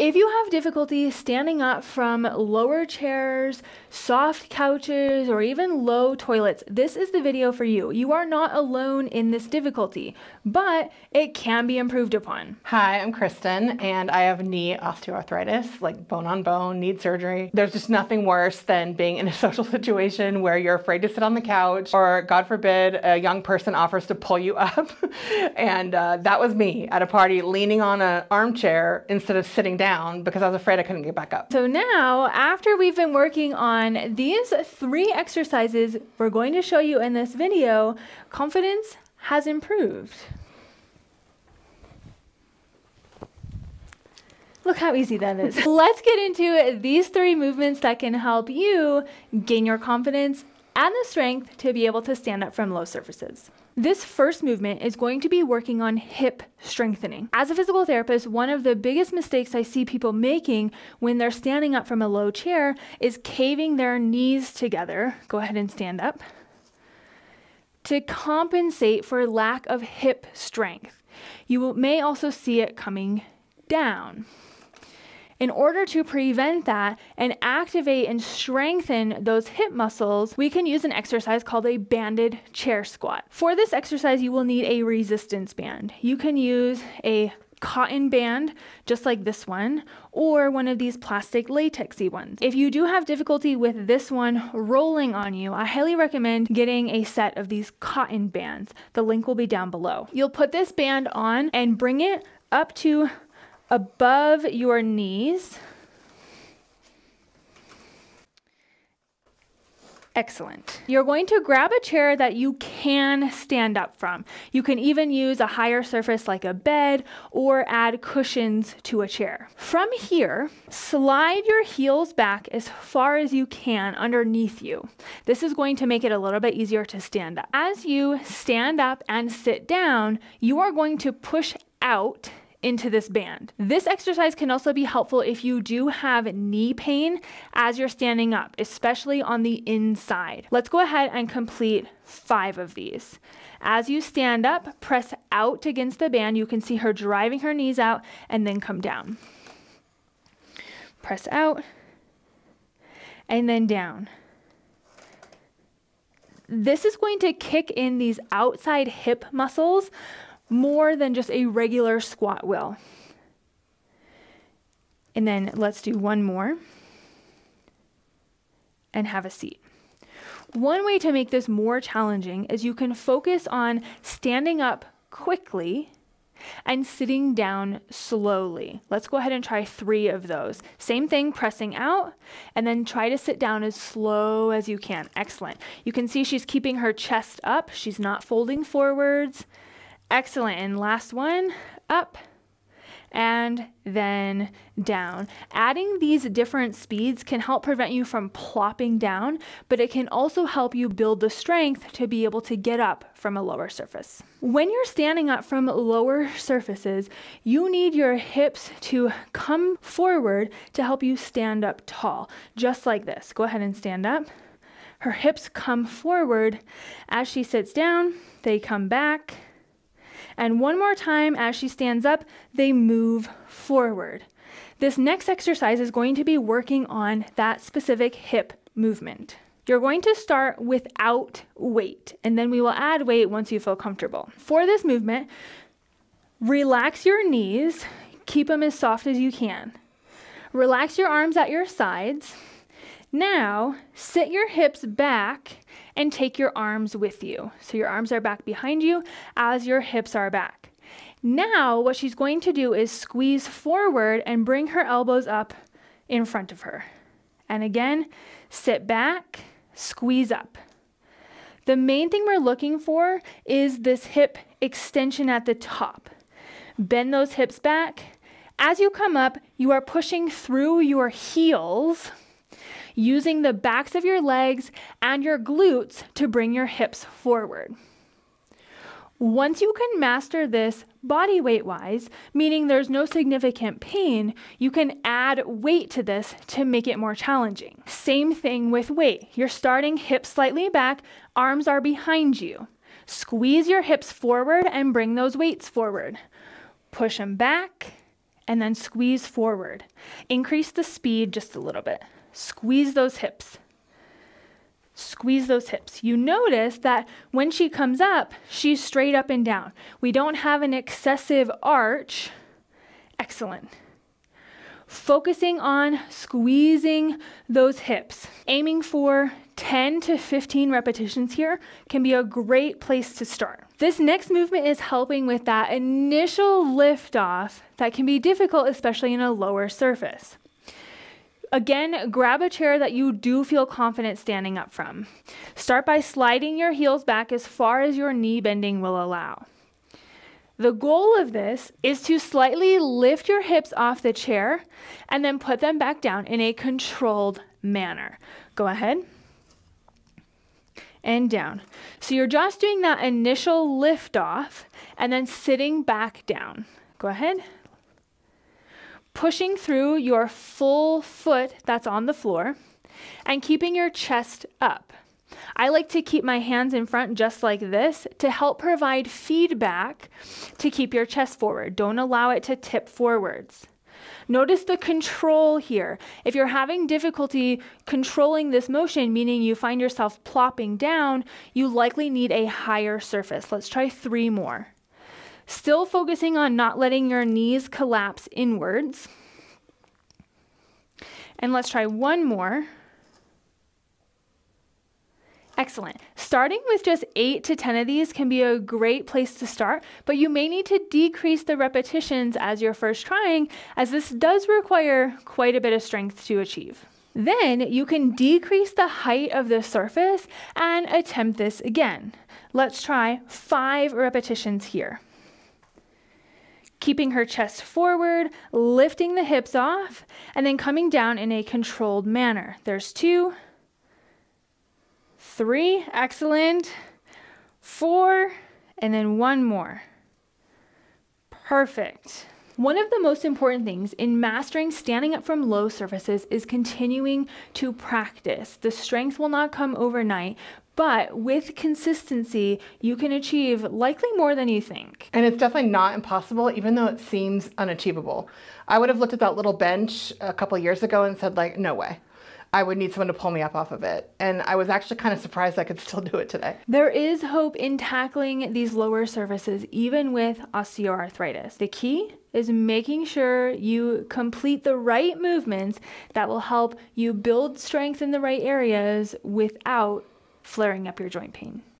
If you have difficulty standing up from lower chairs, soft couches, or even low toilets, this is the video for you. You are not alone in this difficulty, but it can be improved upon. Hi, I'm Kristin, and I have knee osteoarthritis, like bone on bone, need surgery. There's just nothing worse than being in a social situation where you're afraid to sit on the couch, or God forbid, a young person offers to pull you up. And that was me at a party, leaning on an armchair instead of sitting down because I was afraid I couldn't get back up. So now, after we've been working on these 3 exercises we're going to show you in this video, confidence has improved. Look how easy that is. Let's get into these 3 movements that can help you gain your confidence and the strength to be able to stand up from low surfaces. This first movement is going to be working on hip strengthening. As a physical therapist, one of the biggest mistakes I see people making when they're standing up from a low chair is caving their knees together. Go ahead and stand up. To compensate for lack of hip strength. You may also see it coming down. In order to prevent that and activate and strengthen those hip muscles, we can use an exercise called a banded chair squat. For this exercise, you will need a resistance band. You can use a cotton band, just like this one, or one of these plastic latexy ones. If you do have difficulty with this one rolling on you, I highly recommend getting a set of these cotton bands. The link will be down below. You'll put this band on and bring it up to above your knees. Excellent. You're going to grab a chair that you can stand up from. You can even use a higher surface like a bed or add cushions to a chair. From here, slide your heels back as far as you can underneath you. This is going to make it a little bit easier to stand up. As you stand up and sit down, you are going to push out into this band. This exercise can also be helpful if you do have knee pain as you're standing up, especially on the inside. Let's go ahead and complete 5 of these. As you stand up, press out against the band. You can see her driving her knees out and then come down. Press out and then down. This is going to kick in these outside hip muscles more than just a regular squat will. And then let's do one more and have a seat. One way to make this more challenging is you can focus on standing up quickly and sitting down slowly. Let's go ahead and try 3 of those. Same thing, pressing out, and then try to sit down as slow as you can. Excellent. You can see she's keeping her chest up. She's not folding forwards. Excellent. And last one, up and then down. Adding these different speeds can help prevent you from plopping down, but it can also help you build the strength to be able to get up from a lower surface. When you're standing up from lower surfaces, you need your hips to come forward to help you stand up tall, just like this. Go ahead and stand up. Her hips come forward. As she sits down, they come back. And one more time, as she stands up, they move forward. This next exercise is going to be working on that specific hip movement. You're going to start without weight, and then we will add weight once you feel comfortable. For this movement, relax your knees, keep them as soft as you can. Relax your arms at your sides. Now, sit your hips back and take your arms with you. So your arms are back behind you as your hips are back. Now, what she's going to do is squeeze forward and bring her elbows up in front of her. And again, sit back, squeeze up. The main thing we're looking for is this hip extension at the top. Bend those hips back. As you come up, you are pushing through your heels, using the backs of your legs and your glutes to bring your hips forward. Once you can master this body weight wise, meaning there's no significant pain, you can add weight to this to make it more challenging. Same thing with weight. You're starting hips slightly back, arms are behind you. Squeeze your hips forward and bring those weights forward. Push them back and then squeeze forward. Increase the speed just a little bit. Squeeze those hips. Squeeze those hips. You notice that when she comes up, she's straight up and down. We don't have an excessive arch. Excellent. Focusing on squeezing those hips. Aiming for 10 to 15 repetitions here can be a great place to start. This next movement is helping with that initial lift off that can be difficult, especially in a lower surface. Again, grab a chair that you do feel confident standing up from. Start by sliding your heels back as far as your knee bending will allow. The goal of this is to slightly lift your hips off the chair and then put them back down in a controlled manner. Go ahead and down. So you're just doing that initial lift off and then sitting back down. Go ahead. Pushing through your full foot that's on the floor and keeping your chest up. I like to keep my hands in front just like this to help provide feedback to keep your chest forward. Don't allow it to tip forwards. Notice the control here. If you're having difficulty controlling this motion, meaning you find yourself plopping down, you likely need a higher surface. Let's try 3 more. Still focusing on not letting your knees collapse inwards. And let's try 1 more. Excellent. Starting with just 8 to 10 of these can be a great place to start, but you may need to decrease the repetitions as you're first trying, as this does require quite a bit of strength to achieve. Then you can decrease the height of the surface and attempt this again. Let's try 5 repetitions here. Keeping her chest forward, lifting the hips off, and then coming down in a controlled manner. There's 2, 3, excellent, 4, and then 1 more. Perfect. One of the most important things in mastering standing up from low surfaces is continuing to practice. The strength will not come overnight, but with consistency, you can achieve likely more than you think. And it's definitely not impossible, even though it seems unachievable. I would have looked at that little bench a couple years ago and said, like, no way. I would need someone to pull me up off of it. And I was actually kind of surprised I could still do it today. There is hope in tackling these lower surfaces, even with osteoarthritis. The key is making sure you complete the right movements that will help you build strength in the right areas without flaring up your joint pain.